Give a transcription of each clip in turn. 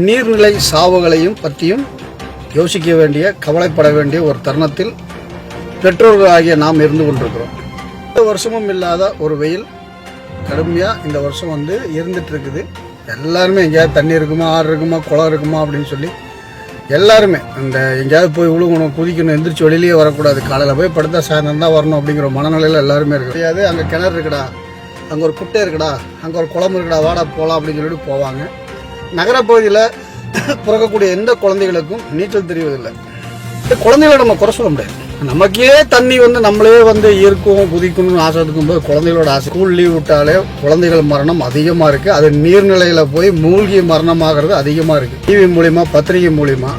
நீர்நிலை சாவுகளையும் பற்றியும் யோசிக்க வேண்டிய, கவலைப்பட வேண்டிய ஒரு தருணத்தில் பெற்றோர்கள் ஆகிய நாம் இருந்து கொண்டிருக்கிறோம். இந்த வருஷமும் இல்லாத ஒரு வெயில் கடுமையாக இந்த வருஷம் இருந்துட்டு இருக்குது. எல்லாருமே எங்கேயாவது தண்ணி இருக்குமா, ஆறு இருக்குமா, குளம் இருக்குமா அப்படின்னு சொல்லி எல்லாருமே இந்த எங்கேயாவது போய் விழுகணும், குதிக்கணும், எந்திரிச்சு வெளியிலேயே வரக்கூடாது, காலையில் போய் படுத்தா சாயந்தரம் தான் வரணும் அப்படிங்கிற மனநிலையில் எல்லாருமே இருக்கு. தெரியாது அங்கே கிணறு இருக்குடா, அங்கே ஒரு குட்டை இருக்குடா, அங்கே ஒரு குளம் இருக்குடா, வாடா போகலாம் அப்படின்னு சொல்லிட்டு போவாங்க. நகரப்பகுதியில் பிறக்கக்கூடிய எந்த குழந்தைகளுக்கும் நீச்சல் தெரிவதில்லை. குழந்தைகளை நம்ம குறை சொல்ல முடியாது. நமக்கே தண்ணி நம்மளே இருக்கும், குதிக்கணும்னு ஆசை இருக்கும்போது குழந்தைகளோட ஆசை. ஸ்கூல் லீவ் விட்டாலே குழந்தைகள் மரணம் அதிகமாக இருக்குது. அது நீர்நிலையில் போய் மூழ்கி மரணமாகிறது அதிகமாக இருக்குது. டிவி மூலிமா, பத்திரிகை மூலிமா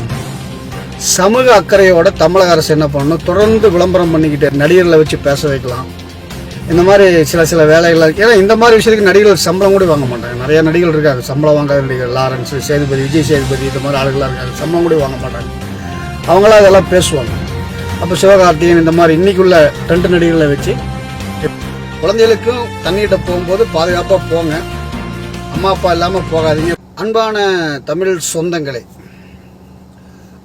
சமூக அக்கறையோட தமிழக அரசு என்ன பண்ணணும், தொடர்ந்து விளம்பரம் பண்ணிக்கிட்டு நடிகர்களை வச்சு பேச வைக்கலாம். இந்த மாதிரி சில வேலைகள் இருக்குது. ஏன்னா இந்த மாதிரி விஷயத்துக்கு நடிகர்கள் சம்பளம் கூட வாங்க மாட்டாங்க. நிறைய நடிகர்கள் இருக்காங்க சம்பளம் வாங்காத நடிகர். லாரன்ஸ், சேதுபதி, விஜய் சேதுபதி, இந்த மாதிரி ஆளுகளாக இருக்காங்க, சம்பளம் கூட வாங்க மாட்டாங்க. அவங்களாம் அதெல்லாம் பேசுவாங்க. அப்போ சிவகார்த்திகேயன் இந்த மாதிரி இன்னைக்குள்ள 2 நடிகர்களை வச்சு குழந்தைகளுக்கும் தண்ணிகிட்ட போகும்போது பாதுகாப்பாக போங்க, அம்மா அப்பா இல்லாமல் போகாதீங்க. அன்பான தமிழ் சொந்தங்களை,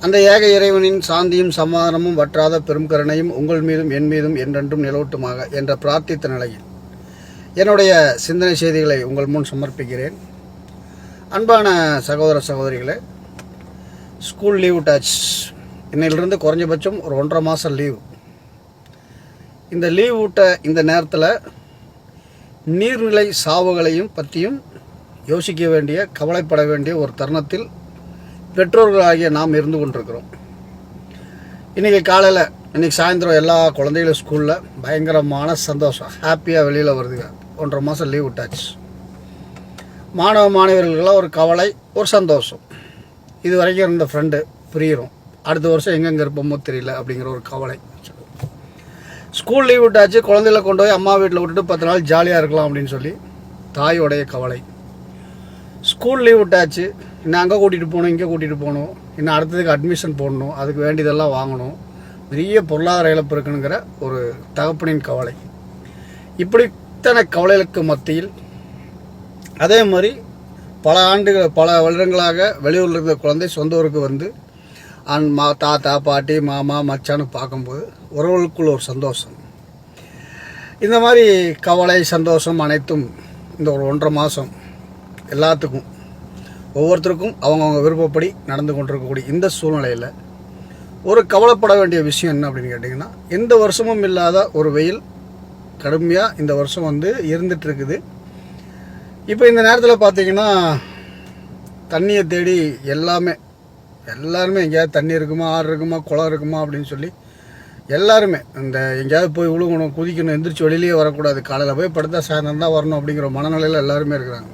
அந்த ஏக இறைவனின் சாந்தியும் சமாதானமும் வற்றாத பெரும் கருணையும் உங்கள் மீதும் என் மீதும் என்றென்றும் நிலவட்டுமாக என்ற பிரார்த்தித்த நிலையில் என்னுடைய சிந்தனை செய்திகளை உங்கள் முன் சமர்ப்பிக்கிறேன். அன்பான சகோதர சகோதரிகளே, ஸ்கூல் லீவ் விட்டாச்சு. இன்னையிலிருந்து குறைஞ்சபட்சம் ஒரு 1.5 மாதம் லீவு. இந்த லீவ் விட்ட இந்த நேரத்தில் நீர்நிலை சாவுகளையும் பற்றியும் யோசிக்க வேண்டிய, கவலைப்பட வேண்டிய ஒரு தருணத்தில் பெற்றோர்கள் ஆகிய நாம் இருந்து கொண்டிருக்கிறோம். இன்றைக்கி காலையில், இன்றைக்கி சாயந்தரம் எல்லா குழந்தைகளும் ஸ்கூலில் பயங்கரமான சந்தோஷம், ஹாப்பியாக வெளியில் வருதுங்க. 1.5 மாதம் லீவ் விட்டாச்சு. மாணவ மாணவர்களுக்கெல்லாம் ஒரு கவலை, ஒரு சந்தோஷம். இது வரைக்கும் இருந்த ஃப்ரெண்டு பிரியிறோம், அடுத்த வருஷம் எங்கெங்கே இருப்போமோ தெரியல அப்படிங்கிற ஒரு கவலை. ஸ்கூல் லீவ் விட்டாச்சு, குழந்தைகளை கொண்டு போய் அம்மா வீட்டில் விட்டுட்டு 10 நாள் ஜாலியாக இருக்கலாம் அப்படின்னு சொல்லி தாயோடைய கவலை. ஸ்கூல் லீவ் விட்டாச்சு, இன்னும் அங்கே கூட்டிகிட்டு போகணும், இங்கே கூட்டிகிட்டு போகணும், இன்னும் அடுத்ததுக்கு அட்மிஷன் போடணும், அதுக்கு வேண்டியதெல்லாம் வாங்கணும், பெரிய பொருளாதார இழப்பு இருக்குங்கிற ஒரு தகப்பனின் கவலை. இப்படி இத்தனை கவலைகளுக்கு மத்தியில் அதே மாதிரி பல வருடங்களாக வெளியூரில் இருக்கிற குழந்தை சொந்த ஊருக்கு தாத்தா, பாட்டி, மாமா, மச்சான்னு பார்க்கும்போது உறவுகளுக்குள்ள ஒரு சந்தோஷம். இந்த மாதிரி கவலை, சந்தோஷம் அனைத்தும் இந்த ஒரு 1.5 மாதம் எல்லாத்துக்கும், ஒவ்வொருத்தருக்கும் அவங்கவுங்க விருப்பப்படி நடந்து கொண்டிருக்கக்கூடிய இந்த சூழ்நிலையில் ஒரு கவலைப்பட வேண்டிய விஷயம் என்ன அப்படின்னு கேட்டிங்கன்னா, எந்த வருஷமும் இல்லாத ஒரு வெயில் கடுமையாக இந்த வருஷம் இருந்துட்டு இருக்குது. இப்போ இந்த நேரத்தில் பார்த்தீங்கன்னா தண்ணியை தேடி எல்லாருமே எங்கேயாவது தண்ணி இருக்குமா, ஆறு இருக்குமா, குளம் இருக்குமா அப்படின்னு சொல்லி எல்லாருமே இந்த எங்கேயாவது போய் விழுகணும், குதிக்கணும், எந்திரிச்சு வெளியிலேயே வரக்கூடாது, காலையில் போய் படுத்தா சாயந்தரம் தான் வரணும் அப்படிங்கிற மனநிலையில் எல்லாருமே இருக்கிறாங்க.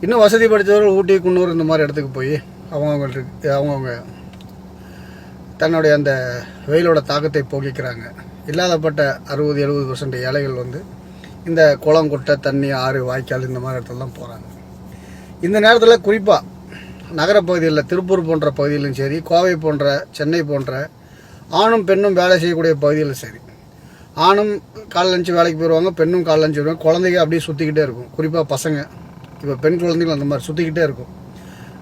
இன்னும் வசதி படித்தவர்கள் ஊட்டி, குன்னூர் இந்த மாதிரி இடத்துக்கு போய் அவங்கவுங்க தன்னுடைய அந்த வெயிலோட தாக்கத்தை போக்கிக்கிறாங்க. இல்லாதப்பட்ட 60-70% ஏழைகள் இந்த குளம், குட்டை, தண்ணி, ஆறு, வாய்க்கால் இந்த மாதிரி இடத்துலலாம் போகிறாங்க. இந்த நேரத்தில் குறிப்பாக நகரப்பகுதிகளில், திருப்பூர் போன்ற பகுதியிலும் சரி, கோவை போன்ற, சென்னை போன்ற ஆணும் பெண்ணும் வேலை செய்யக்கூடிய பகுதிகளில் சரி, ஆணும் காலைல லஞ்சு வேலைக்கு போயிடுவாங்க, பெண்ணும் காலைல லஞ்சு போயிடுவாங்க. குழந்தைங்க அப்படியே சுற்றிக்கிட்டே இருக்கும். குறிப்பாக பசங்க, இப்போ பெண் குழந்தைகள் அந்த மாதிரி சுற்றிக்கிட்டே இருக்கும்.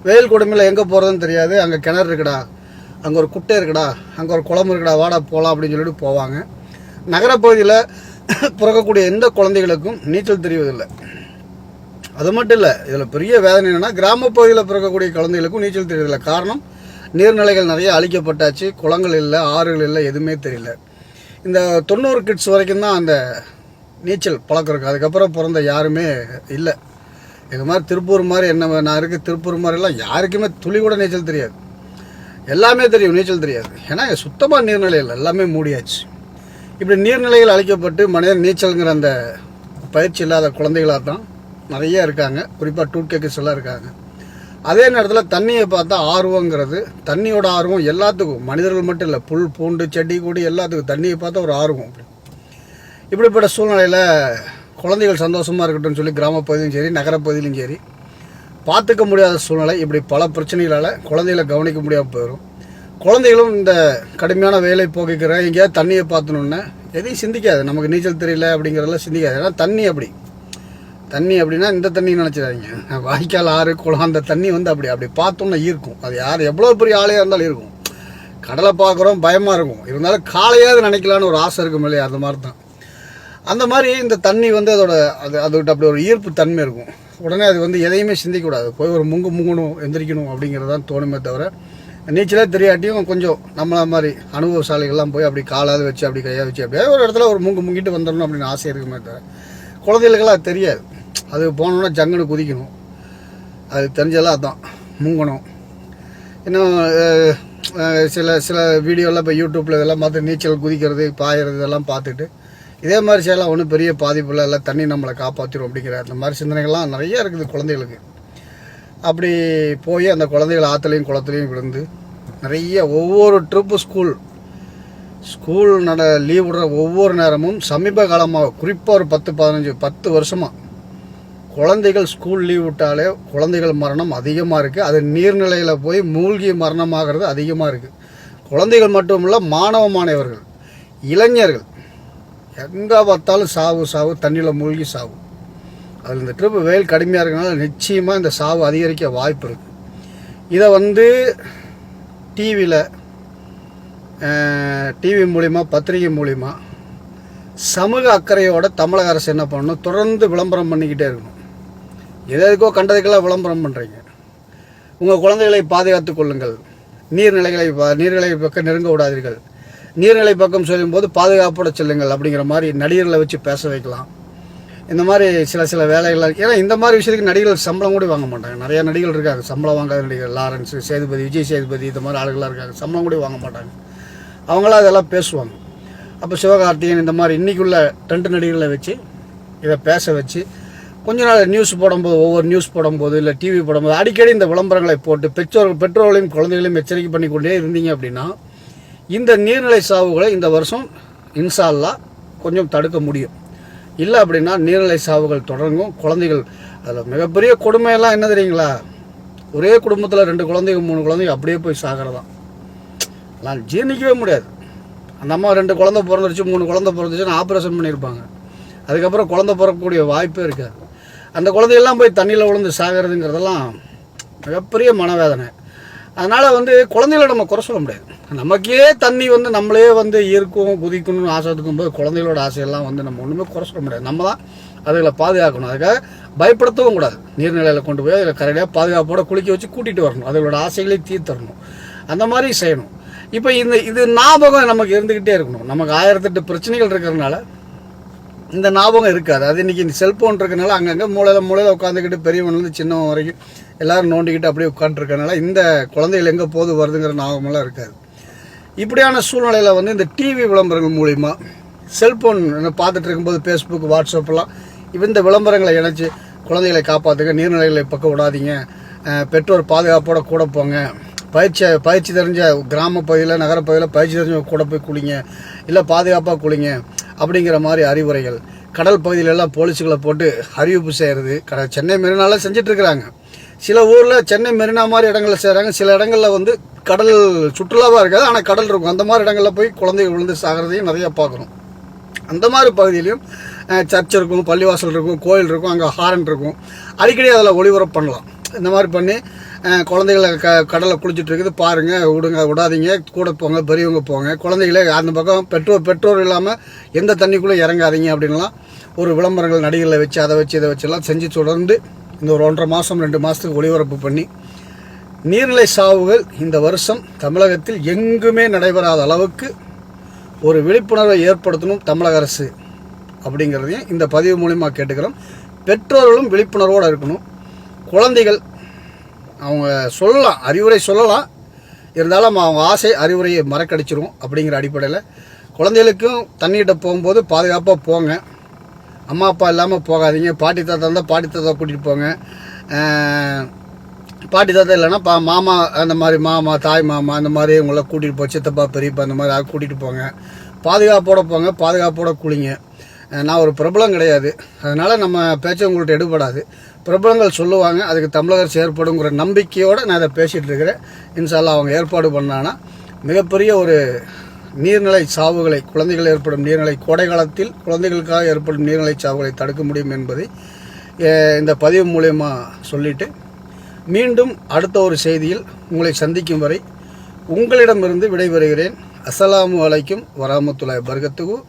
வெயில் கொடுமையில் எங்கே போகிறதுன்னு தெரியாது. அங்கே கிணறு இருக்குடா, அங்கே ஒரு குட்டை இருக்குடா, அங்கே ஒரு குளம் இருக்குடா, வாடா போகலாம் அப்படின்னு சொல்லிட்டு போவாங்க. நகரப்பகுதியில் பிறக்கக்கூடிய எந்த குழந்தைகளுக்கும் நீச்சல் தெரிவதில்லை. அது மட்டும் இல்லை, இதில் பெரிய வேதனை என்னென்னா, கிராமப்பகுதியில் பிறக்கக்கூடிய குழந்தைகளுக்கும் நீச்சல் தெரியல. காரணம், நீர்நிலைகள் நிறைய அழிக்கப்பட்டாச்சு, குளங்கள் இல்லை, ஆறுகள் இல்லை, எதுவுமே தெரியல. இந்த 90 கிட்ஸ் வரைக்கும் தான் அந்த நீச்சல் பழக்கம் இருக்குது. அதுக்கப்புறம் பிறந்த யாருமே இல்லை. எங்கள் மாதிரி திருப்பூர் மாதிரி நான் இருக்குது, திருப்பூர் மாதிரிலாம் யாருக்குமே துளி கூட நீச்சல் தெரியாது. எல்லாமே தெரியும், நீச்சல் தெரியாது. ஏன்னா சுத்தமாக நீர்நிலைகள் எல்லாமே மூடியாச்சு. இப்படி நீர்நிலைகள் அழிக்கப்பட்டு மனிதன் நீச்சல்ங்கிற அந்த பயிற்சி இல்லாத குழந்தைகளாக தான் நிறைய இருக்காங்க. குறிப்பாக 2K கிட்ஸ் எல்லாம் இருக்காங்க. அதே நேரத்தில் தண்ணியை பார்த்தா ஆர்வங்கிறது, தண்ணியோட ஆர்வம் எல்லாத்துக்கும், மனிதர்கள் மட்டும் இல்லை, புல், பூண்டு, செடி, கொடி எல்லாத்துக்கும் தண்ணியை பார்த்தா ஒரு ஆர்வம். இப்படிப்பட்ட சூழ்நிலையில் குழந்தைகள் சந்தோஷமாக இருக்கட்டும்னு சொல்லி கிராமப்பகுதியிலும் சரி, நகரப்பகுதியிலும் சரி பார்த்துக்க முடியாத சூழ்நிலை. இப்படி பல பிரச்சனைகளால் குழந்தைகளை கவனிக்க முடியாமல் போயிடும். குழந்தைகளும் இந்த கடுமையான வேலை போக்கிக்கிற எங்கேயாவது தண்ணியை பார்த்தணுன்னு எதையும் சிந்திக்காது. நமக்கு நீச்சல் தெரியல அப்படிங்கிறதெல்லாம் சிந்திக்காது. ஏன்னா தண்ணி அப்படின்னா இந்த தண்ணி நினச்சிடாதீங்க, வாய்க்கால் ஆறு குளம் அந்த தண்ணி வந்து அப்படி பார்த்தோம்னா இருக்கும். அது யார் எவ்வளோ பெரிய ஆளையாக இருந்தாலும் இருக்கும். கடலை பார்க்குறோம் பயமாக இருக்கும், இருந்தாலும் காலையாவது நினைக்கலான்னு ஒரு ஆசை இருக்கும் இல்லையா, அந்த மாதிரி தான். அந்த மாதிரி இந்த தண்ணி வந்து அதுகிட்ட அப்படி ஒரு ஈர்ப்பு தன்மை இருக்கும். உடனே அது வந்து எதையுமே சிந்திக்கக்கூடாது, போய் ஒரு முங்கணும் எந்திரிக்கணும் அப்படிங்கிறதான் தோணுமே தவிர, நீச்சலே தெரியாட்டியும் கொஞ்சம் நம்மள மாதிரி அனுபவசாலிகள்லாம் போய் அப்படி காலாவது வச்சு அப்படி கையாக வச்சு அப்படியே ஒரு இடத்துல ஒரு முங்கிட்டு வந்துடணும் அப்படின்னு ஆசை இருக்குமே தவிர, குழந்தைகளுக்கெல்லாம் அது தெரியாது. அது போனோன்னா ஜங்குன்னு குதிக்கணும், அது தெரிஞ்சதெல்லாம் அதுதான் முங்கணும். இன்னும் சில வீடியோலாம் இப்போ யூடியூப்பில் இதெல்லாம் பார்த்து நீச்சல் குதிக்கிறது பாயிறது இதெல்லாம் பார்த்துட்டு இதே மாதிரி செய்யலாம், ஒன்றும் பெரிய பாதிப்பில்லை, எல்லாம் தண்ணி நம்மளை காப்பாற்றிடும் அப்படிங்கிற அந்த மாதிரி சிந்தனைகள்லாம் நிறையா இருக்குது குழந்தைகளுக்கு. அப்படி போய் அந்த குழந்தைகள் ஆற்றுலையும் குளத்துலையும் விழுந்து நிறைய ஒவ்வொரு ட்ரிப்பு ஸ்கூல் லீவ் விடுற ஒவ்வொரு நேரமும் சமீப காலமாக குறிப்பாக ஒரு 10 வருஷமாக குழந்தைகள் ஸ்கூல் லீவ் விட்டாலே குழந்தைகள் மரணம் அதிகமாக இருக்குது. அது நீர்நிலையில் போய் மூழ்கி மரணமாகிறது அதிகமாக இருக்குது. குழந்தைகள் மட்டும் இல்லை, மாணவர்கள், இளைஞர்கள் எங்கே பார்த்தாலும் சாவு தண்ணியில் மூழ்கி சாவு. அதில் இந்த ட்ரிப்பு வெயில் கடுமையாக இருக்கனால நிச்சயமாக இந்த சாவு அதிகரிக்க வாய்ப்பு இருக்குது. இதை வந்து டிவி மூலிமா பத்திரிகை மூலிமா சமூக அக்கறையோட தமிழக அரசு என்ன பண்ணணும், தொடர்ந்து விளம்பரம் பண்ணிக்கிட்டே இருக்கணும். எதுக்கோ கண்டதுக்கெல்லாம் விளம்பரம் பண்ணுறீங்க. உங்கள் குழந்தைகளை பாதுகாத்து கொள்ளுங்கள், நீர்நிலை பக்கம் நெருங்க விடாதீர்கள், நீர்நிலை பக்கம் சொல்லும்போது பாதுகாப்போட செல்லுங்கள் அப்படிங்கிற மாதிரி நடிகர்களை வச்சு பேச வைக்கலாம். இந்த மாதிரி சில வேலைகள், ஏன்னா இந்த மாதிரி விஷயத்துக்கு நடிகர்கள் சம்பளம் கூட வாங்க மாட்டாங்க. நிறைய நடிகர்கள் இருக்காங்க சம்பளம் வாங்காத நடிகர், லாரன்ஸ், விஜய் சேதுபதி, இந்த மாதிரி ஆளுகளாக இருக்காங்க, சம்பளம் கூட வாங்க மாட்டாங்க. அவங்களாம் அதெல்லாம் பேசுவாங்க. அப்போ சிவகார்த்திகேயன் இந்த மாதிரி இன்றைக்குள்ள 2 நடிகர்களை வச்சு இதை பேச வச்சு கொஞ்ச நாள் நியூஸ் போடும்போது, ஒவ்வொரு நியூஸ் போடும்போது இல்லை டிவி போடும்போது அடிக்கடி இந்த விளம்பரங்களை போட்டு பெற்றோர்களையும் குழந்தைகளையும் எச்சரிக்கை பண்ணிக்கொண்டே இருந்தீங்க அப்படின்னா இந்த நீர்நிலை சாவுகளை இந்த வருஷம் இன்ஷா அல்லாஹ் கொஞ்சம் தடுக்க முடியும். இல்லை அப்படின்னா நீர்நிலை சாவுகள் தொடங்கும். குழந்தைகள் அதில் மிகப்பெரிய கொடுமையெல்லாம் என்ன தெரியுங்களா, ஒரே குடும்பத்தில் 2 குழந்தைங்க 3 குழந்தைங்க அப்படியே போய் சாகிறதான். அதெல்லாம் ஜீர்ணிக்கவே முடியாது. அந்த அம்மா 2 குழந்தை பிறந்துருச்சு 3 குழந்தை பிறந்துச்சுன்னு ஆப்ரேஷன் பண்ணியிருப்பாங்க, அதுக்கப்புறம் குழந்தை பிறக்கக்கூடிய வாய்ப்பே இருக்காது. அந்த குழந்தையெல்லாம் போய் தண்ணியில் விழுந்து சாகிறதுங்கிறதெல்லாம் மிகப்பெரிய மனவேதனை. அதனால் வந்து குழந்தைகளை நம்ம குறை சொல்ல முடியாது. நமக்கே தண்ணி வந்து நம்மளே வந்து ஈர்க்கும் குதிக்கணும்னு ஆசை இருக்கும்போது குழந்தைகளோட ஆசையெல்லாம் வந்து நம்ம ஒன்றுமே குறை சொல்ல முடியாது. நம்ம தான் அதுகளை பாதுகாக்கணும். அதுக்காக பயப்படுத்தவும் கூடாது. நீர்நிலையில் கொண்டு போய் அதில் கரையாக பாதுகாப்போட குளிக்க வச்சு கூட்டிகிட்டு வரணும், அதுகளோட ஆசைகளையும் தீர்த்தரணும், அந்த மாதிரி செய்யணும். இப்போ இது ஞாபகம் நமக்கு இருந்துக்கிட்டே இருக்கணும். நமக்கு 1008 பிரச்சனைகள் இருக்கிறதுனால இந்த ஞாபகம் இருக்காது. அது இன்றைக்கி இந்த செல்ஃபோன் இருக்கிறனால அங்கங்கே மூலையில் உட்காந்துக்கிட்டு பெரியவன்லேருந்து சின்னவன் வரைக்கும் எல்லோரும் நோண்டிக்கிட்டு அப்படியே உட்காந்துருக்கனால இந்த குழந்தைகள் எங்கே போது வருதுங்கிற ஞாபகமெல்லாம் இருக்காது. இப்படியான சூழ்நிலையில் வந்து இந்த டிவி விளம்பரங்கள் மூலிமா செல்ஃபோன் பார்த்துட்டு இருக்கும்போது ஃபேஸ்புக், வாட்ஸ்அப்லாம் இந்த விளம்பரங்களை இணைச்சி குழந்தைகளை காப்பாற்றுங்க, நீர்நிலைகளை பக்கம் விடாதீங்க, பெற்றோர் பாதுகாப்போட கூட போங்க, பயிற்சி தெரிஞ்ச கிராம பகுதியில் நகரப்பகுதியில் பயிற்சி தெரிஞ்ச கூட போய் குளிங்க, இல்லை பாதுகாப்பாக குளிங்க அப்படிங்கிற மாதிரி அறிவுரைகள். கடல் பகுதியிலெல்லாம் போலீஸுகளை போட்டு அறிவிப்பு செய்கிறது. சென்னை மெரினால செஞ்சிட்ருக்கிறாங்க. சில ஊரில் சென்னை மெரினா மாதிரி இடங்களில் செய்கிறாங்க. சில இடங்களில் வந்து கடல் சுற்றுலாவாக இருக்காது, ஆனால் கடல் இருக்கும். அந்த மாதிரி இடங்களில் போய் குழந்தைகள் விழுந்து சாகிறதையும் நிறையா பார்க்குறோம். அந்த மாதிரி பகுதியிலையும் சர்ச் இருக்கும், பள்ளிவாசல் இருக்கும், கோயில் இருக்கும், அங்கே ஹாரன் இருக்கும். அடிக்கடி அதில் ஒளிபரப்பு பண்ணலாம். இந்த மாதிரி பண்ணி குழந்தைகளை கடலில் குளிச்சுட்டு இருக்குது பாருங்கள், விடாதீங்க, கூட போங்க, பெரியவங்க போங்க, குழந்தைகளே அந்த பக்கம் பெற்றோர் இல்லாமல் எந்த தண்ணிக்குள்ளே இறங்காதீங்க அப்படின்லாம் ஒரு விளம்பரங்கள் நடிகர்களை வச்சு அதை வச்சு இதை வச்செல்லாம் செஞ்சு தொடர்ந்து இந்த ஒரு 1.5 மாதம் 2 மாதத்துக்கு ஒளிபரப்பு பண்ணி நீர்நிலை சாவுகள் இந்த வருஷம் தமிழகத்தில் எங்குமே நடைபெறாத அளவுக்கு ஒரு விழிப்புணர்வை ஏற்படுத்தணும் தமிழக அரசு அப்படிங்கிறதையும் இந்த பதிவு மூலிமா கேட்டுக்கிறோம். பெற்றோர்களும் விழிப்புணர்வோடு இருக்கணும். குழந்தைகள் அவங்க சொல்லலாம், அறிவுரை சொல்லலாம், இருந்தாலும் அவங்க ஆசை அறிவுரையை மறக்கடிச்சிரும். அப்படிங்கிற அடிப்படையில் குழந்தைகளுக்கும் தண்ணிகிட்ட போகும்போது பாதுகாப்பாக போங்க, அம்மா அப்பா இல்லாமல் போகாதீங்க. பாட்டி தாத்தா இருந்தால் பாட்டி தாத்தா கூட்டிகிட்டு போங்க, பாட்டி தாத்தா இல்லைன்னா மாமா, அந்த மாதிரி மாமா, தாய் மாமா, அந்த மாதிரி உங்களை கூட்டிகிட்டு போய் சித்தப்பா பெரியப்பா அந்த மாதிரி கூட்டிகிட்டு போங்க, பாதுகாப்போடு போங்க, பாதுகாப்போடு குளிங்க. நான் ஒரு பிரபலம் கிடையாது, அதனால் நம்ம பேச்ச உங்கள்கிட்ட எடுபடாது. பிரபலங்கள் சொல்லுவாங்க, அதுக்கு தமிழக அரசு ஏற்படுங்கிற நம்பிக்கையோடு நான் இதை பேசிகிட்டு இருக்கிறேன். இன்ஷா அல்லாஹ் அவங்க ஏற்பாடு பண்ணாங்கன்னா மிகப்பெரிய ஒரு நீர்நிலை சாவுகளை, குழந்தைகள் ஏற்படும் நீர்நிலை, கோடை காலத்தில் குழந்தைகளுக்காக ஏற்படும் நீர்நிலை சாவுகளை தடுக்க முடியும் என்பதை இந்த பதிவு மூலயமா சொல்லிட்டு மீண்டும் அடுத்த ஒரு செய்தியில் உங்களை சந்திக்கும் வரை உங்களிடமிருந்து விடைபெறுகிறேன். அஸ்ஸலாமு அலைக்கும் வரஹ்மத்துல்லாஹி வபரகாத்துஹு.